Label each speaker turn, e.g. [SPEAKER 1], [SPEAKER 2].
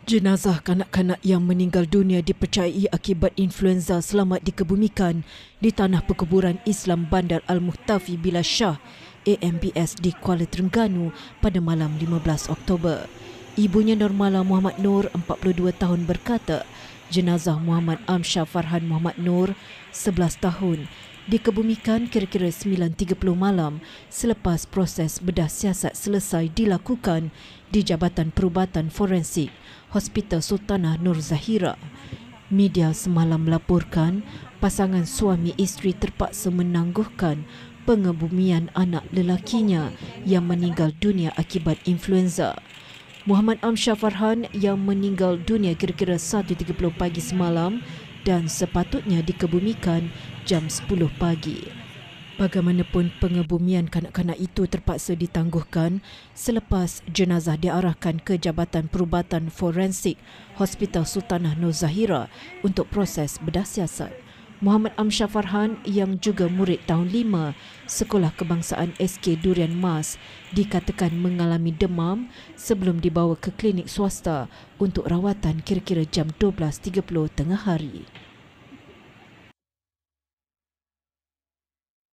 [SPEAKER 1] Jenazah kanak-kanak yang meninggal dunia dipercayai akibat influenza selamat dikebumikan di Tanah Perkuburan Islam Bandar Al-Muhtafi Billah Shah AMBS di Kuala Terengganu pada malam 15 Oktober. Ibunya Nurmala Muhammad Nur, 42 tahun berkata, jenazah Muhammad Amsyar Farhan Muhammad Nur, 11 tahun, dikebumikan kira-kira 9.30 malam selepas proses bedah siasat selesai dilakukan di Jabatan Perubatan Forensik Hospital Sultanah Nur Zahira. Media semalam melaporkan pasangan suami isteri terpaksa menangguhkan pengebumian anak lelakinya yang meninggal dunia akibat influenza. Muhammad Amsyar Farhan yang meninggal dunia kira-kira 1.30 pagi semalam dan sepatutnya dikebumikan jam 10 pagi. Bagaimanapun, pengebumian kanak-kanak itu terpaksa ditangguhkan selepas jenazah diarahkan ke Jabatan Perubatan Forensik Hospital Sultanah Nur Zahira untuk proses bedah siasat. Muhammad Amsyar Farhan yang juga murid tahun 5 Sekolah Kebangsaan SK Durian Mas dikatakan mengalami demam sebelum dibawa ke klinik swasta untuk rawatan kira-kira jam 12.30 tengah hari.